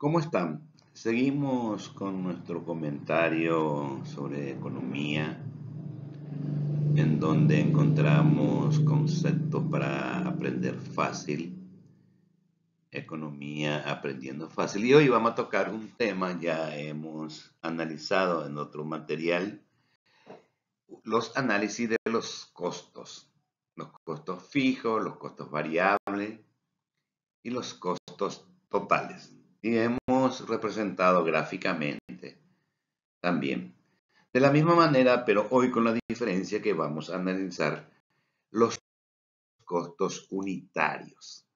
¿Cómo están? Seguimos con nuestro comentario sobre economía, en donde encontramos conceptos para aprender fácil, economía aprendiendo fácil. Y hoy vamos a tocar un tema, ya hemos analizado en otro material, los análisis de los costos fijos, los costos variables y los costos totales. Y hemos representado gráficamente también. De la misma manera, pero hoy con la diferencia que vamos a analizar los costos unitarios.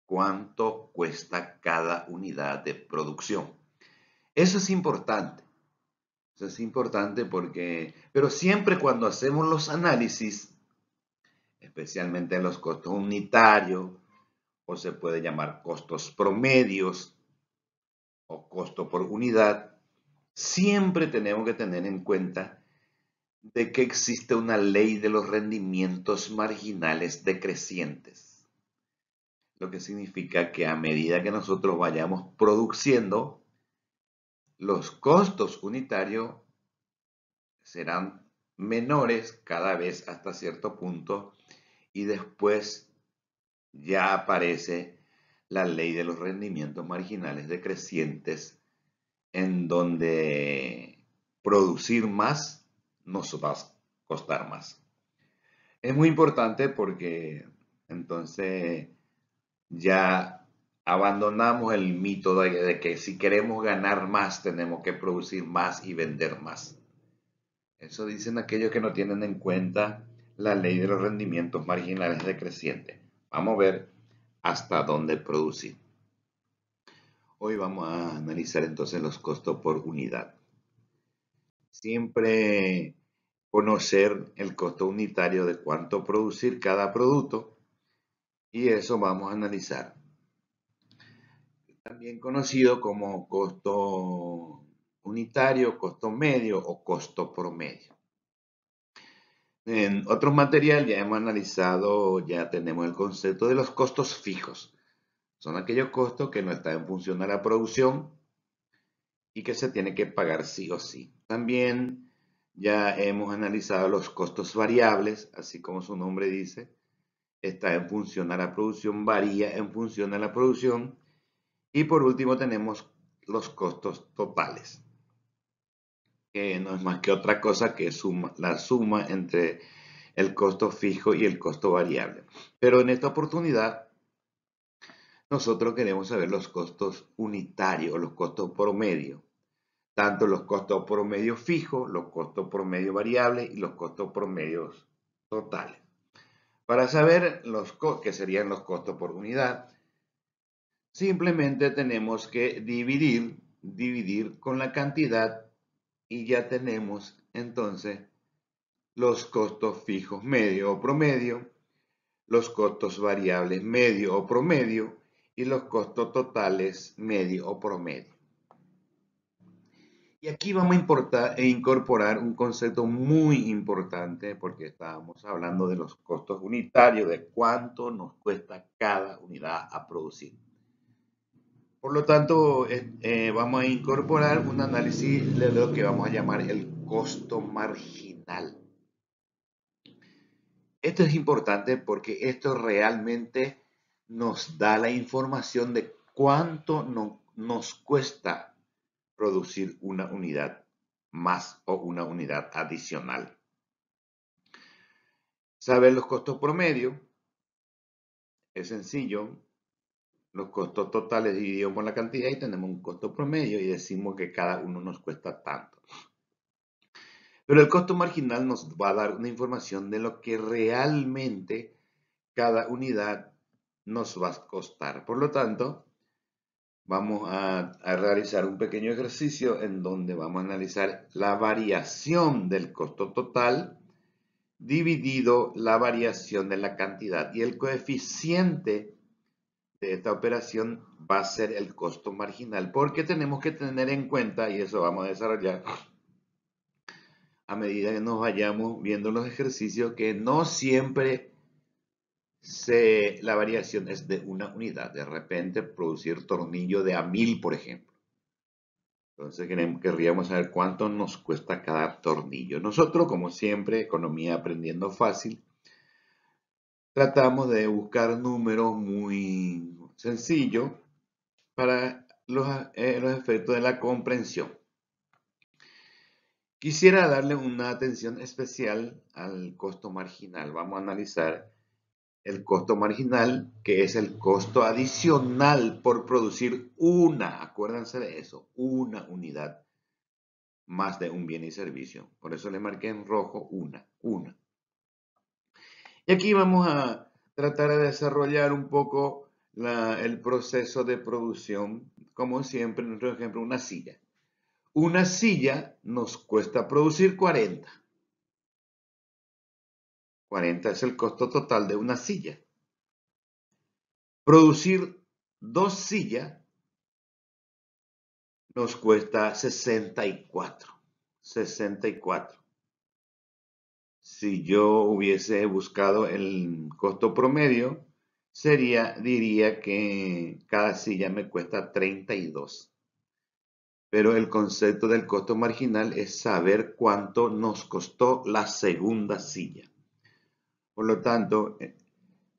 ¿Cuánto cuesta cada unidad de producción? Eso es importante. Eso es importante porque, pero siempre cuando hacemos los análisis, especialmente los costos unitarios, o se puede llamar costos promedios o costo por unidad, siempre tenemos que tener en cuenta de que existe una ley de los rendimientos marginales decrecientes, lo que significa que a medida que nosotros vayamos produciendo, los costos unitarios serán menores cada vez hasta cierto punto y después ya aparece la ley de los rendimientos marginales decrecientes en donde producir más nos va a costar más. Es muy importante porque entonces ya abandonamos el mito de que si queremos ganar más tenemos que producir más y vender más. Eso dicen aquellos que no tienen en cuenta la ley de los rendimientos marginales decrecientes. Vamos a ver hasta dónde producir. Hoy vamos a analizar entonces los costos por unidad. Siempre conocer el costo unitario de cuánto producir cada producto y eso vamos a analizar. También conocido como costo unitario, costo medio o costo promedio. En otro material ya hemos analizado, ya tenemos el concepto de los costos fijos. Son aquellos costos que no están en función a la producción y que se tiene que pagar sí o sí. También ya hemos analizado los costos variables, así como su nombre dice, está en función a la producción, varía en función a la producción. Y por último tenemos los costos totales, que no es más que otra cosa que la suma entre el costo fijo y el costo variable. Pero en esta oportunidad nosotros queremos saber los costos unitarios, los costos promedio, tanto los costos promedio fijos, los costos promedio variables y los costos promedios totales. Para saber qué serían los costos por unidad, simplemente tenemos que dividir con la cantidad y ya tenemos entonces los costos fijos medio o promedio, los costos variables medio o promedio y los costos totales medio o promedio. Y aquí vamos a incorporar un concepto muy importante porque estábamos hablando de los costos unitarios, de cuánto nos cuesta cada unidad a producir. Por lo tanto, vamos a incorporar un análisis de lo que vamos a llamar el costo marginal. Esto es importante porque esto realmente nos da la información de cuánto nos cuesta producir una unidad más o una unidad adicional. Saber los costos promedio es sencillo. Los costos totales divididos por la cantidad y tenemos un costo promedio y decimos que cada uno nos cuesta tanto. Pero el costo marginal nos va a dar una información de lo que realmente cada unidad nos va a costar. Por lo tanto, vamos a realizar un pequeño ejercicio en donde vamos a analizar la variación del costo total dividido la variación de la cantidad y el coeficiente de esta operación va a ser el costo marginal, porque tenemos que tener en cuenta, y eso vamos a desarrollar a medida que nos vayamos viendo los ejercicios, que no siempre la variación es de una unidad. De repente producir tornillo de a 1000, por ejemplo. Entonces querríamos saber cuánto nos cuesta cada tornillo. Nosotros, como siempre, economía aprendiendo fácil, tratamos de buscar números muy sencillos para los efectos de la comprensión. Quisiera darle una atención especial al costo marginal. Vamos a analizar el costo marginal, que es el costo adicional por producir acuérdense de eso, una unidad más de un bien y servicio. Por eso le marqué en rojo una. Y aquí vamos a tratar de desarrollar un poco el proceso de producción, como siempre, en nuestro ejemplo, una silla. Una silla nos cuesta producir 40. 40 es el costo total de una silla. Producir 2 sillas nos cuesta 64. 64. Si yo hubiese buscado el costo promedio, diría que cada silla me cuesta 32. Pero el concepto del costo marginal es saber cuánto nos costó la segunda silla. Por lo tanto,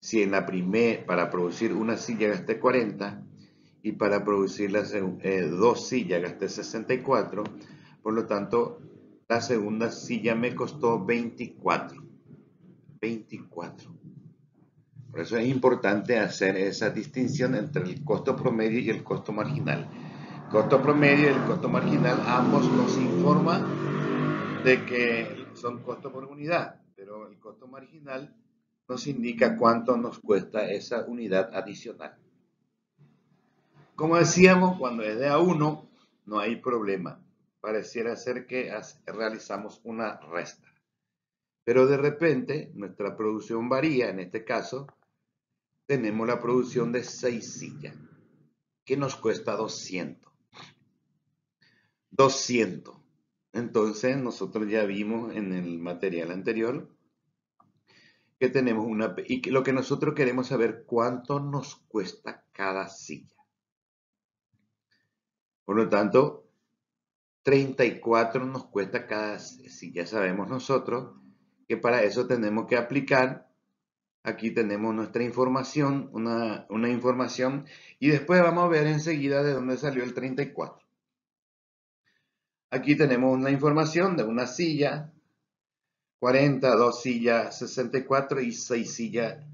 si en la primera, para producir una silla gasté 40 y para producir dos sillas gasté 64, por lo tanto, la segunda silla me costó 24. 24. Por eso es importante hacer esa distinción entre el costo promedio y el costo marginal. El costo promedio y el costo marginal ambos nos informan de que son costos por unidad, pero el costo marginal nos indica cuánto nos cuesta esa unidad adicional. Como decíamos, cuando es de a 1 no hay problema. Pareciera ser que realizamos una resta. Pero de repente nuestra producción varía. En este caso tenemos la producción de 6 sillas, que nos cuesta 200. 200. Entonces nosotros ya vimos en el material anterior que tenemos y que lo que nosotros queremos saber cuánto nos cuesta cada silla. Por lo tanto, 34 nos cuesta cada silla. Sabemos nosotros que para eso tenemos que aplicar. Aquí tenemos nuestra información, una información, y después vamos a ver enseguida de dónde salió el 34. Aquí tenemos una información de una silla, 40, 2 sillas, 64 y 6 sillas,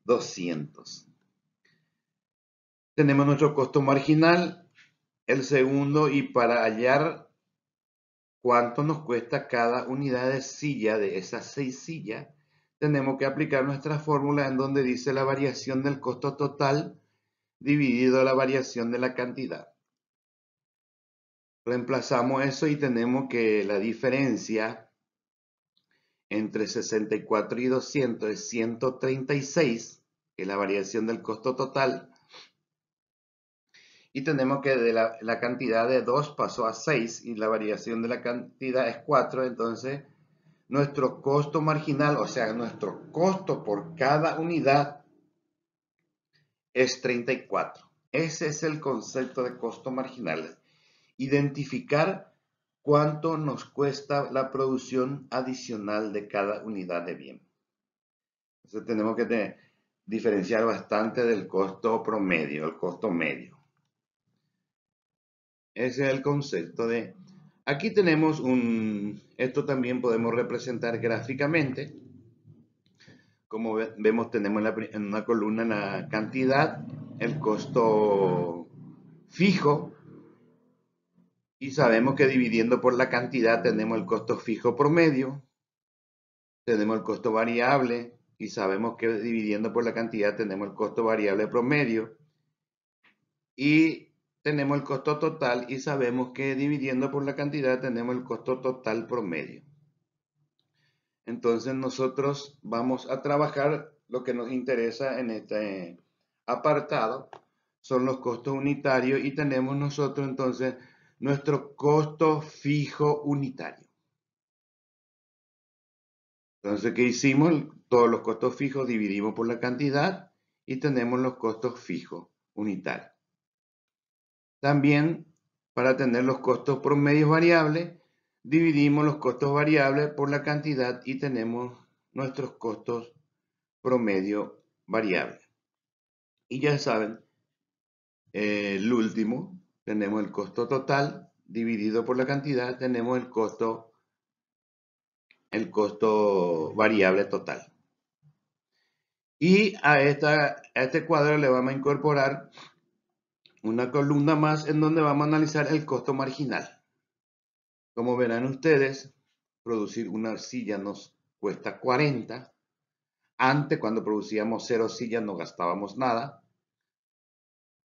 200. Tenemos nuestro costo marginal, el segundo, y para hallar cuánto nos cuesta cada unidad de silla de esas 6 sillas, tenemos que aplicar nuestra fórmula en donde dice la variación del costo total dividido la variación de la cantidad. Reemplazamos eso y tenemos que la diferencia entre 64 y 200 es 136, que es la variación del costo total. Y tenemos que de la cantidad de 2 pasó a 6 y la variación de la cantidad es 4. Entonces, nuestro costo marginal, o sea, nuestro costo por cada unidad es 34. Ese es el concepto de costo marginal. Identificar cuánto nos cuesta la producción adicional de cada unidad de bien. Entonces tenemos que diferenciar bastante del costo promedio, el costo medio. Ese es el concepto de... Aquí tenemos esto también podemos representar gráficamente. Como vemos, tenemos en una columna la cantidad, el costo fijo, y sabemos que dividiendo por la cantidad tenemos el costo fijo promedio, tenemos el costo variable, y sabemos que dividiendo por la cantidad tenemos el costo variable promedio, y tenemos el costo total, y sabemos que dividiendo por la cantidad tenemos el costo total promedio. Entonces nosotros vamos a trabajar lo que nos interesa en este apartado, son los costos unitarios, y tenemos nosotros entonces nuestro costo fijo unitario. Entonces, ¿qué hicimos? Todos los costos fijos dividimos por la cantidad y tenemos los costos fijos unitarios. También, para tener los costos promedios variables, dividimos los costos variables por la cantidad y tenemos nuestros costos promedio variables. Y ya saben, el último, tenemos el costo total dividido por la cantidad, tenemos el costo variable total. Y a este cuadro le vamos a incorporar una columna más en donde vamos a analizar el costo marginal. Como verán ustedes, producir una silla nos cuesta 40. Antes, cuando producíamos 0 sillas, no gastábamos nada.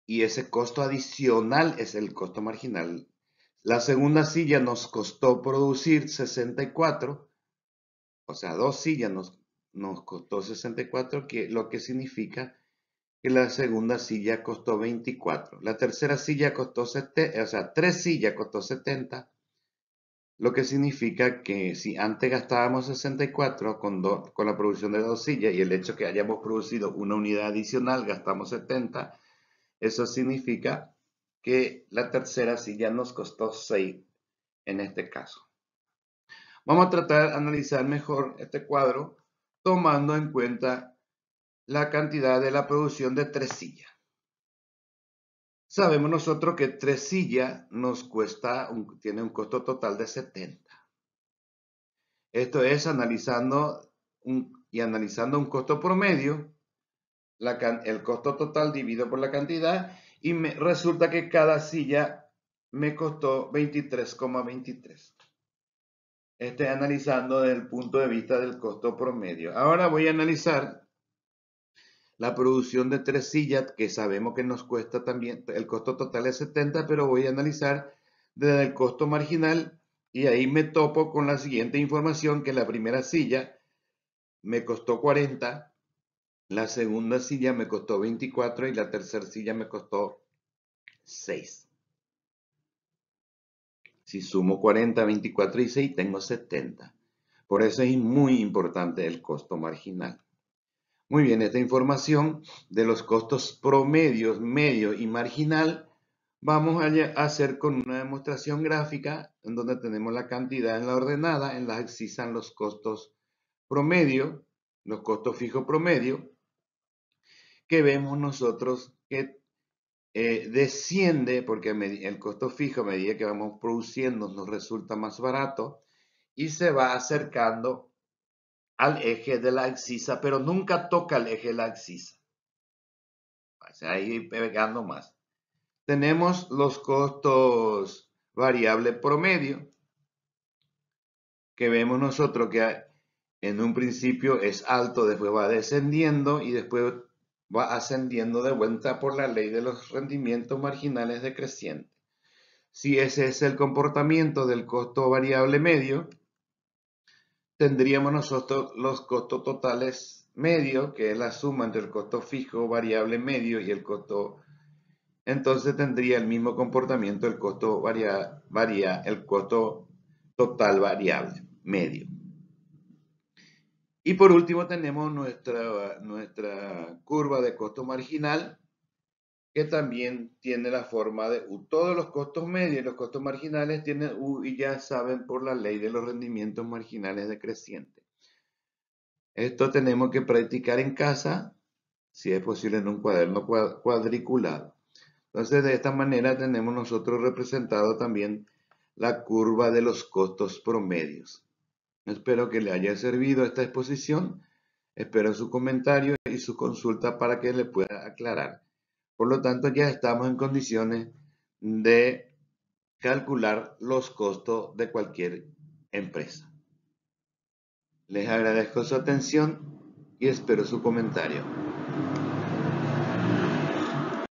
Y ese costo adicional es el costo marginal. La segunda silla nos costó producir 64. O sea, 2 sillas nos costó 64, lo que significa que la segunda silla costó 24. La tercera silla costó 70, o sea, 3 sillas costó 70, lo que significa que si antes gastábamos 64 con la producción de 2 sillas y el hecho que hayamos producido una unidad adicional, gastamos 70, eso significa que la tercera silla nos costó 6 en este caso. Vamos a tratar de analizar mejor este cuadro tomando en cuenta la cantidad de la producción de 3 sillas. Sabemos nosotros que 3 sillas tiene un costo total de 70. Esto es analizando un costo promedio, el costo total dividido por la cantidad, y resulta que cada silla me costó 23,23. Analizando desde el punto de vista del costo promedio. Ahora voy a analizar la producción de 3 sillas, que sabemos que nos cuesta también, el costo total es 70, pero voy a analizar desde el costo marginal y ahí me topo con la siguiente información, que la primera silla me costó 40, la segunda silla me costó 24 y la tercera silla me costó 6. Si sumo 40, 24 y 6, tengo 70. Por eso es muy importante el costo marginal. Muy bien, esta información de los costos promedios, medio y marginal, vamos a hacer con una demostración gráfica en donde tenemos la cantidad en la ordenada, en la excisan los costos promedio, los costos fijos promedio, que vemos nosotros que desciende porque el costo fijo a medida que vamos produciendo nos resulta más barato y se va acercando al eje de la excisa, pero nunca toca el eje de la excisa. O sea, ahí pegando más. Tenemos los costos variable promedio, que vemos nosotros que en un principio es alto, después va descendiendo y después va ascendiendo de vuelta por la ley de los rendimientos marginales decrecientes. Si ese es el comportamiento del costo variable medio, tendríamos nosotros los costos totales medios, que es la suma entre el costo fijo variable medio y el costo. Entonces tendría el mismo comportamiento el costo el costo total variable medio. Y por último tenemos nuestra curva de costo marginal, que también tiene la forma de U. Todos los costos medios y los costos marginales tienen U y ya saben por la ley de los rendimientos marginales decrecientes. Esto tenemos que practicar en casa, si es posible en un cuaderno cuadriculado. Entonces de esta manera tenemos nosotros representado también la curva de los costos promedios. Espero que le haya servido esta exposición. Espero su comentario y su consulta para que le pueda aclarar. Por lo tanto, ya estamos en condiciones de calcular los costos de cualquier empresa. Les agradezco su atención y espero su comentario.